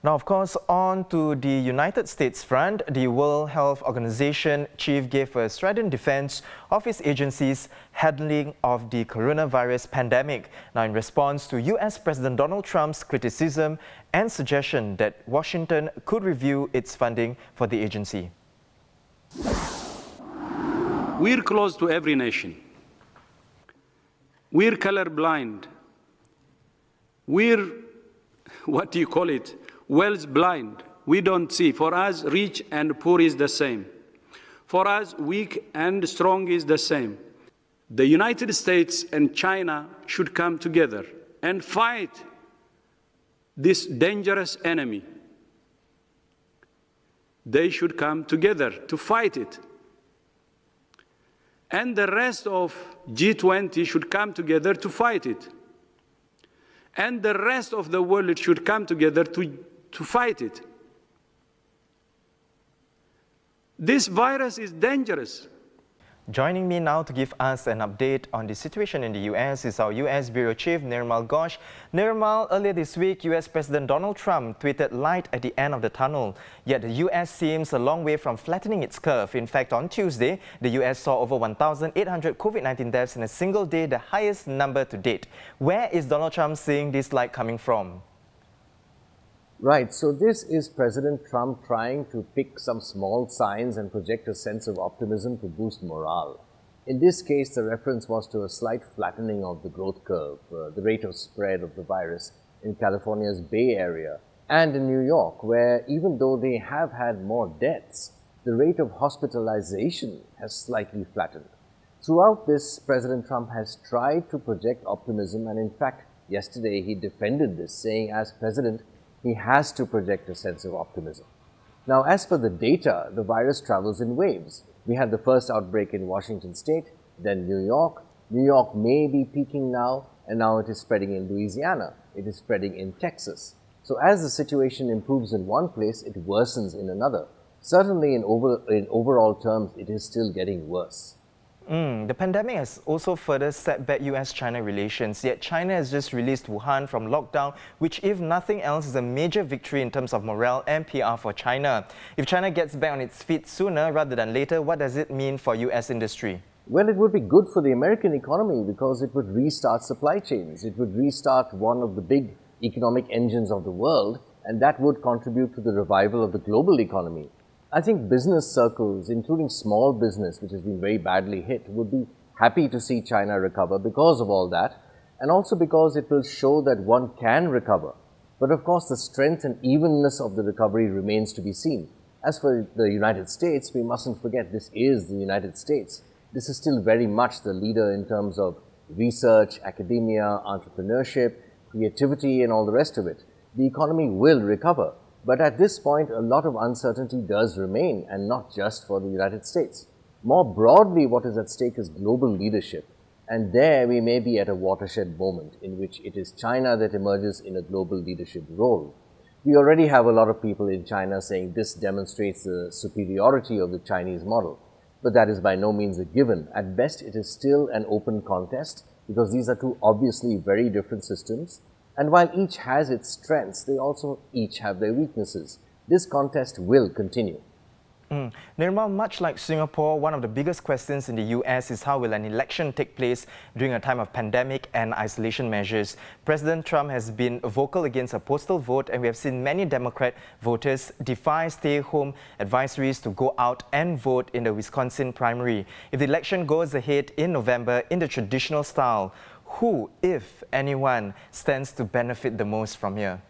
Now, of course, on to the United States front, the World Health Organization chief gave a strident defense of its agency's handling of the coronavirus pandemic. Now, in response to US President Donald Trump's criticism and suggestion that Washington could review its funding for the agency. We're close to every nation. We're colorblind. We're, what do you call it? Wells blind. We don't see. For us, rich and poor is the same. For us, weak and strong is the same. The United States and China should come together and fight this dangerous enemy. They should come together to fight it. And the rest of G20 should come together to fight it. And the rest of the world should come together to fight it. This virus is dangerous. Joining me now to give us an update on the situation in the US is our US Bureau Chief, Nirmal Ghosh. Nirmal, earlier this week, US President Donald Trump tweeted light at the end of the tunnel. Yet the US seems a long way from flattening its curve. In fact, on Tuesday, the US saw over 1,800 COVID-19 deaths in a single day, the highest number to date. Where is Donald Trump seeing this light coming from? Right, so this is President Trump trying to pick some small signs and project a sense of optimism to boost morale. In this case, the reference was to a slight flattening of the growth curve, the rate of spread of the virus in California's Bay Area and in New York, where even though they have had more deaths, the rate of hospitalization has slightly flattened. Throughout this, President Trump has tried to project optimism, and in fact, yesterday he defended this, saying as president, he has to project a sense of optimism. Now, as per the data, the virus travels in waves. We had the first outbreak in Washington state, then New York. New York may be peaking now, and now it is spreading in Louisiana. It is spreading in Texas. So as the situation improves in one place, it worsens in another. Certainly in overall terms, it is still getting worse. The pandemic has also further set back US-China relations, yet China has just released Wuhan from lockdown, which if nothing else is a major victory in terms of morale and PR for China. If China gets back on its feet sooner rather than later, what does it mean for US industry? Well, it would be good for the American economy because it would restart supply chains. It would restart one of the big economic engines of the world, and that would contribute to the revival of the global economy. I think business circles, including small business, which has been very badly hit, would be happy to see China recover because of all that, and also because it will show that one can recover. But of course, the strength and evenness of the recovery remains to be seen. As for the United States, we mustn't forget this is the United States. This is still very much the leader in terms of research, academia, entrepreneurship, creativity, and all the rest of it. The economy will recover. But at this point, a lot of uncertainty does remain, and not just for the United States. More broadly, what is at stake is global leadership. And there we may be at a watershed moment in which it is China that emerges in a global leadership role. We already have a lot of people in China saying this demonstrates the superiority of the Chinese model. But that is by no means a given. At best, it is still an open contest because these are two obviously very different systems. And while each has its strengths, they also each have their weaknesses. This contest will continue. Nirmal, much like Singapore, one of the biggest questions in the US is how will an election take place during a time of pandemic and isolation measures. President Trump has been vocal against a postal vote, and we have seen many Democrat voters defy stay-home advisories to go out and vote in the Wisconsin primary. If the election goes ahead in November in the traditional style, who, if anyone, stands to benefit the most from here?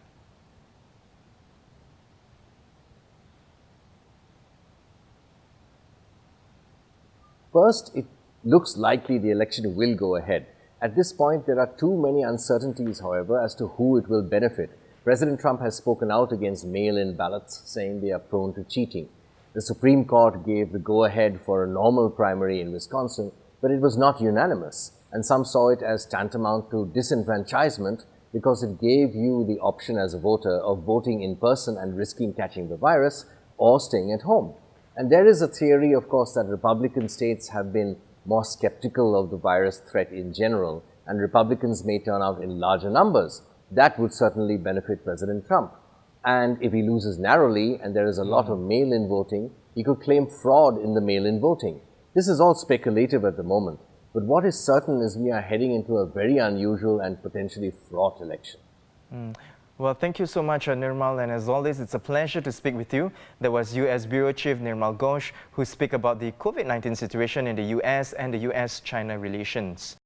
First, it looks likely the election will go ahead. At this point, there are too many uncertainties, however, as to who it will benefit. President Trump has spoken out against mail-in ballots, saying they are prone to cheating. The Supreme Court gave the go-ahead for a normal primary in Wisconsin, but it was not unanimous. And some saw it as tantamount to disenfranchisement because it gave you the option as a voter of voting in person and risking catching the virus or staying at home. And there is a theory, of course, that Republican states have been more skeptical of the virus threat in general, and Republicans may turn out in larger numbers. That would certainly benefit President Trump. And if he loses narrowly and there is a lot of mail-in voting, he could claim fraud in the mail-in voting. This is all speculative at the moment. But what is certain is we are heading into a very unusual and potentially fraught election. Well, thank you so much, Nirmal, and as always, it's a pleasure to speak with you. That was US Bureau Chief Nirmal Ghosh, who speak about the COVID-19 situation in the US and the US-China relations.